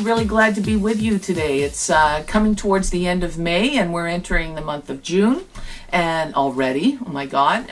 really glad to be with you today. It's coming towards the end of May, and we're entering the month of June, and already, oh my God.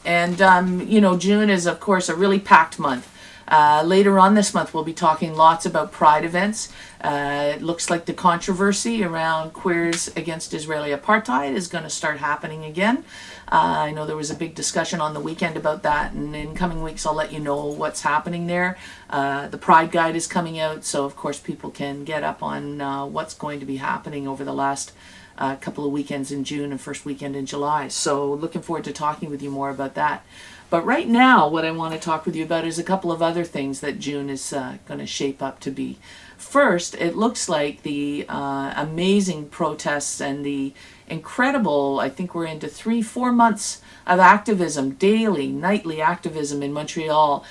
June is, of course, a really packed month. Later on this month, we'll be talking lots about Pride events. It looks like the controversy around queers against Israeli apartheid is going to start happening again. I know there was a big discussion on the weekend about that, and in coming weeks I'll let you know what's happening there. The Pride Guide is coming out, so of course people can get up on what's going to be happening over the last couple of weekends in June and first weekend in July. So looking forward to talking with you more about that. But right now, what I want to talk with you about is a couple of other things that June is going to shape up to be. First, it looks like the amazing protests and the incredible, I think we're into 3-4 months of activism, daily, nightly activism in Montreal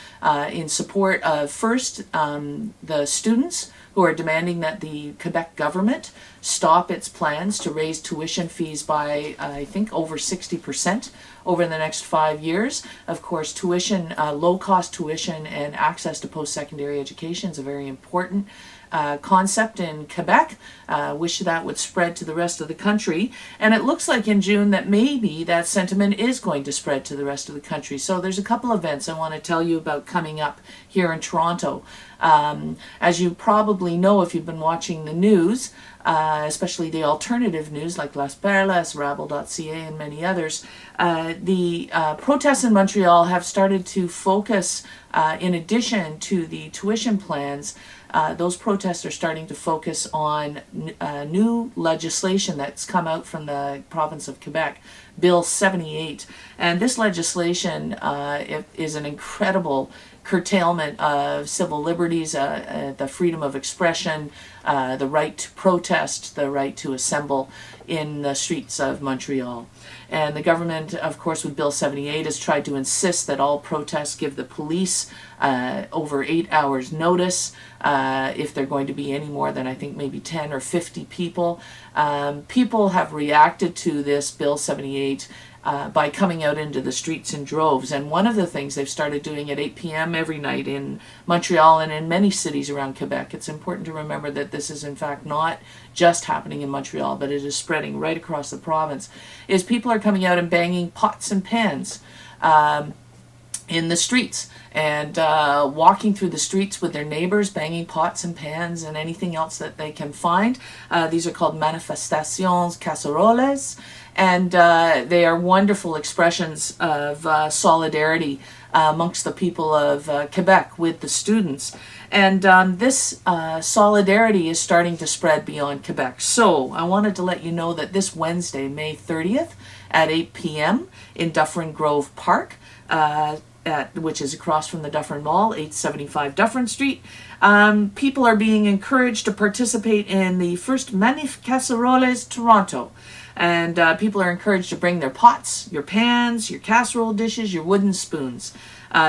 in support of first the students who are demanding that the Quebec government stop its plans to raise tuition fees by, I think, over 60% over the next 5 years. Of course, tuition, low-cost tuition and access to post-secondary education is a very important concept in Quebec. Wish that would spread to the rest of the country. And it looks like in June that maybe that sentiment is going to spread to the rest of the country. So there's a couple events I want to tell you about coming up here in Toronto. As you probably know if you've been watching the news, especially the alternative news like Las Perlas, Rabble.ca, and many others, the protests in Montreal have started to focus, in addition to the tuition plans, those protests are starting to focus on new legislation that's come out from the province of Quebec, Bill 78. And this legislation is an incredible curtailment of civil liberties, the freedom of expression, the right to protest, the right to assemble in the streets of Montreal. And the government, of course, with Bill 78 has tried to insist that all protests give the police over 8 hours notice if they're going to be any more than, I think, maybe 10 or 50 people. People have reacted to this Bill 78 by coming out into the streets in droves. And one of the things they've started doing at 8 p.m. every night in Montreal and in many cities around Quebec, it's important to remember that this is in fact not just happening in Montreal, but it is spreading right across the province, is people are coming out and banging pots and pans in the streets and walking through the streets with their neighbors, banging pots and pans and anything else that they can find. These are called manifestations casseroles, and they are wonderful expressions of solidarity amongst the people of Quebec with the students. And this solidarity is starting to spread beyond Quebec. So I wanted to let you know that this Wednesday, May 30th at 8 p.m. in Dufferin Grove Park, which is across from the Dufferin Mall, 875 Dufferin Street. People are being encouraged to participate in the first Manif Casseroles Toronto. And people are encouraged to bring their pots, your pans, your casserole dishes, your wooden spoons.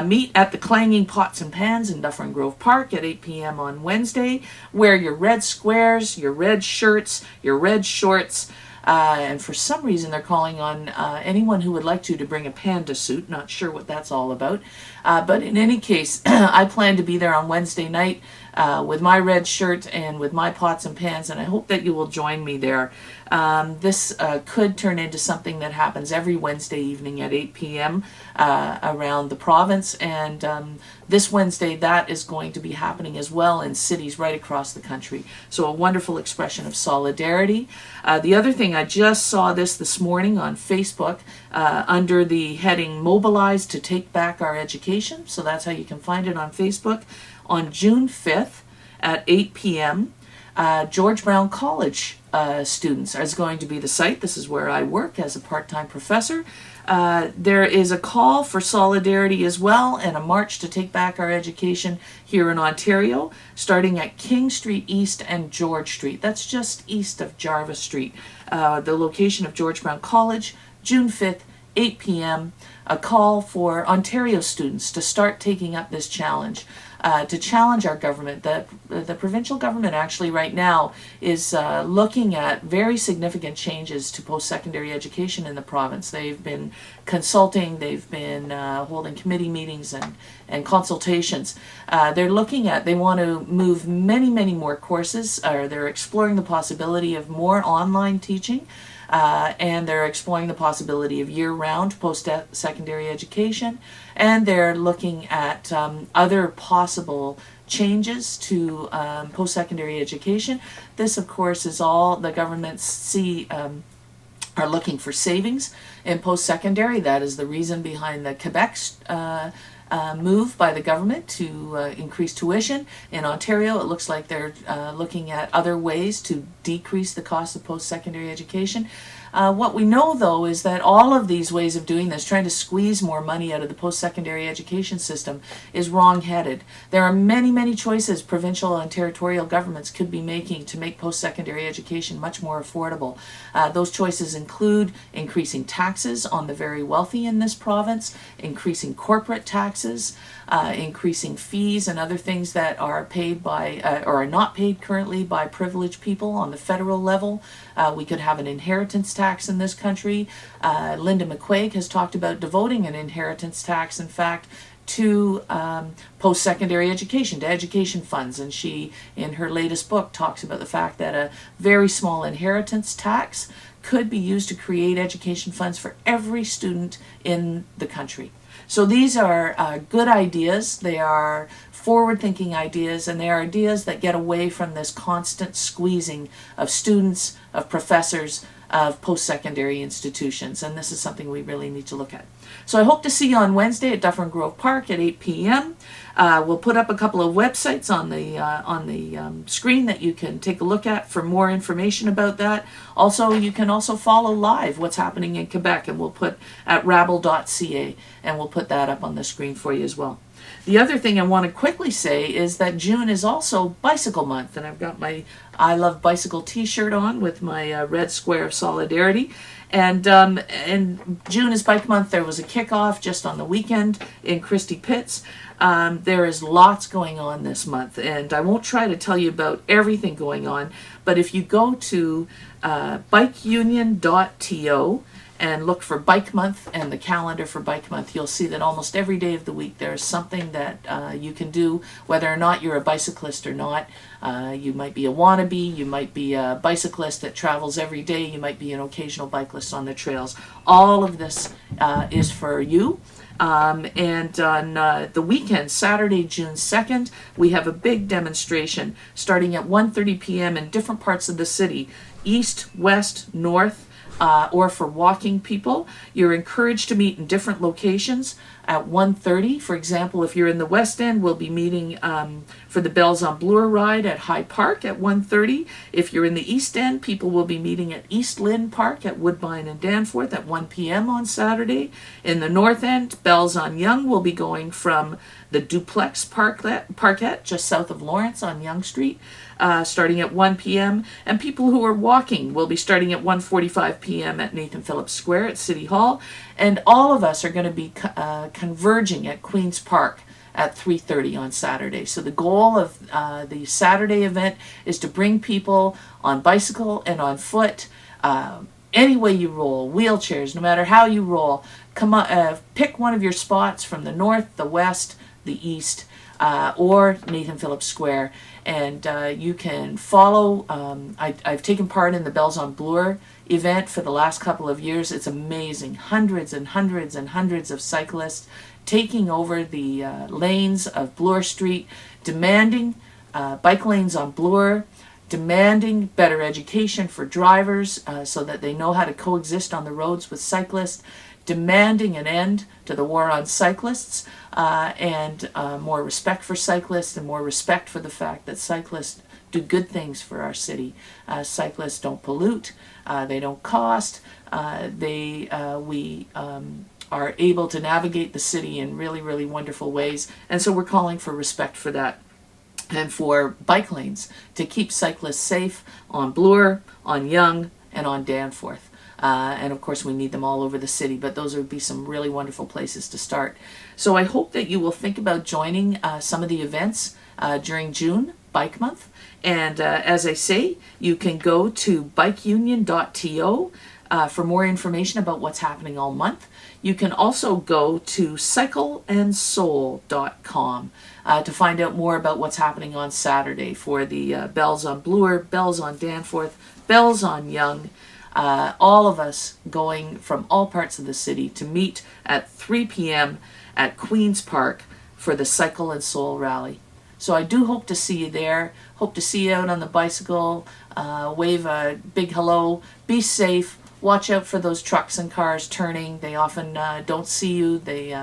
Meet at the Clanging Pots and Pans in Dufferin Grove Park at 8 p.m. on Wednesday. Wear your red squares, your red shirts, your red shorts. And for some reason they're calling on anyone who would like to bring a panda suit. Not sure what that's all about. But in any case, I plan to be there on Wednesday night with my red shirt and with my pots and pans, and I hope that you will join me there. This could turn into something that happens every Wednesday evening at 8 p.m. Around the province, and this Wednesday that is going to be happening as well in cities right across the country. So a wonderful expression of solidarity. The other thing, I just saw this morning on Facebook under the heading Mobilize to Take Back Our Education. So that's how you can find it on Facebook. On June 5th at 8 p.m., George Brown College students is going to be the site. This is where I work as a part-time professor. There is a call for solidarity as well, and a march to take back our education here in Ontario, starting at King Street East and George Street. That's just east of Jarvis Street. The location of George Brown College, June 5th, 8 p.m., a call for Ontario students to start taking up this challenge. to challenge our government. The provincial government actually right now is looking at very significant changes to post-secondary education in the province. They've been consulting, they've been holding committee meetings and consultations. They want to move many more courses, or they're exploring the possibility of more online teaching. And they're exploring the possibility of year-round post-secondary education, and they're looking at other possible changes to post-secondary education. This, of course, is all the governments are looking for savings in post-secondary. That is the reason behind the Quebec move by the government to increase tuition. In Ontario, it looks like they're looking at other ways to decrease the cost of post-secondary education. What we know, though, is that all of these ways of doing this, trying to squeeze more money out of the post-secondary education system, is wrong-headed. There are many choices provincial and territorial governments could be making to make post-secondary education much more affordable. Those choices include increasing taxes on the very wealthy in this province, increasing corporate taxes, increasing fees and other things that are paid by or are not paid currently by privileged people on the federal level. We could have an inheritance tax in this country. Linda McQuaig has talked about devoting an inheritance tax, in fact, to post-secondary education, to education funds. And she, in her latest book, talks about the fact that a very small inheritance tax could be used to create education funds for every student in the country. So these are good ideas. They are forward-thinking ideas, and they are ideas that get away from this constant squeezing of students, of professors, of post-secondary institutions, and this is something we really need to look at. So I hope to see you on Wednesday at Dufferin Grove Park at 8 p.m. We'll put up a couple of websites on the screen that you can take a look at for more information about that. Also, you can also follow live what's happening in Quebec, and we'll put at rabble.ca, and we'll put that up on the screen for you as well. The other thing I want to quickly say is that June is also Bicycle Month, and I've got my I Love Bicycle t-shirt on with my red square of solidarity. And June is Bike Month. There was a kickoff just on the weekend in Christie Pitts. There is lots going on this month, and I won't try to tell you about everything going on, but if you go to bikeunion.to and look for Bike Month and the calendar for Bike Month, you'll see that almost every day of the week there is something that you can do, whether or not you're a bicyclist or not. You might be a wannabe, you might be a bicyclist that travels every day, you might be an occasional bicyclist on the trails. All of this is for you. And on the weekend, Saturday, June 2nd, we have a big demonstration starting at 1:30 p.m. in different parts of the city, east, west, north, or for walking people. You're encouraged to meet in different locations at 1:30. For example, if you're in the West End, we'll be meeting for the Bells on Bloor ride at Hyde Park at 1:30. If you're in the East End, people will be meeting at East Lynn Park at Woodbine and Danforth at 1 p.m. on Saturday. In the North End, Bells on Yonge will be going from the Duplex Parkette just south of Lawrence on Yonge Street, starting at 1 p.m. And people who are walking will be starting at 1:45 p.m. at Nathan Phillips Square at City Hall. And all of us are going to be converging at Queen's Park at 3:30 on Saturday. So the goal of the Saturday event is to bring people on bicycle and on foot, any way you roll, wheelchairs, no matter how you roll. Come on, pick one of your spots from the north, the west, the east, or Nathan Phillips Square, and you can follow. I've taken part in the Bells on Bloor event for the last couple of years. It's amazing. Hundreds and hundreds and hundreds of cyclists taking over the lanes of Bloor Street, demanding bike lanes on Bloor, demanding better education for drivers so that they know how to coexist on the roads with cyclists, demanding an end to the war on cyclists, and more respect for cyclists and more respect for the fact that cyclists do good things for our city. Cyclists don't pollute, they don't cost, we are able to navigate the city in really, really wonderful ways, and so we're calling for respect for that and for bike lanes to keep cyclists safe on Bloor, on Yonge, and on Danforth. And of course we need them all over the city, but those would be some really wonderful places to start. So I hope that you will think about joining some of the events during June, Bike Month. And as I say, you can go to bikeunion.to for more information about what's happening all month. You can also go to cycleandsoul.com to find out more about what's happening on Saturday for the Bells on Bloor, Bells on Danforth, Bells on Yonge. All of us going from all parts of the city to meet at 3 p.m. at Queen's Park for the Cycle and Soul Rally. So I do hope to see you there. Hope to see you out on the bicycle. Wave a big hello. Be safe. Watch out for those trucks and cars turning. They often don't see you. They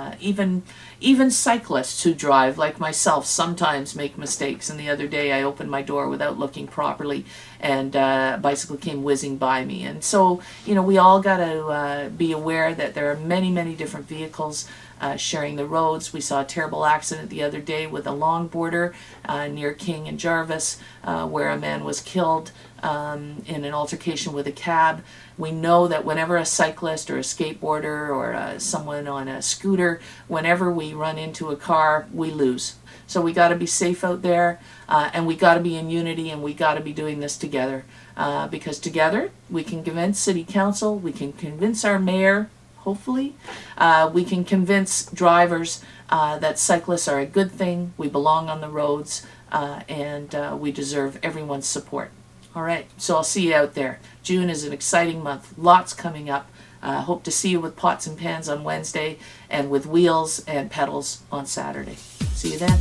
even cyclists who drive, like myself, sometimes make mistakes. And the other day I opened my door without looking properly, and a bicycle came whizzing by me. And so, we all got to be aware that there are many, many different vehicles sharing the roads. We saw a terrible accident the other day with a longboarder near King and Jarvis, where a man was killed in an altercation with a cab. We know that whenever a cyclist or a skateboarder or someone on a scooter, whenever we run into a car, we lose. So we got to be safe out there, and we got to be in unity, and we got to be doing this together, because together we can convince City Council, we can convince our mayor, hopefully, we can convince drivers that cyclists are a good thing, we belong on the roads, and we deserve everyone's support. All right, so I'll see you out there. June is an exciting month, lots coming up. Hope to see you with pots and pans on Wednesday and with wheels and pedals on Saturday. See you then.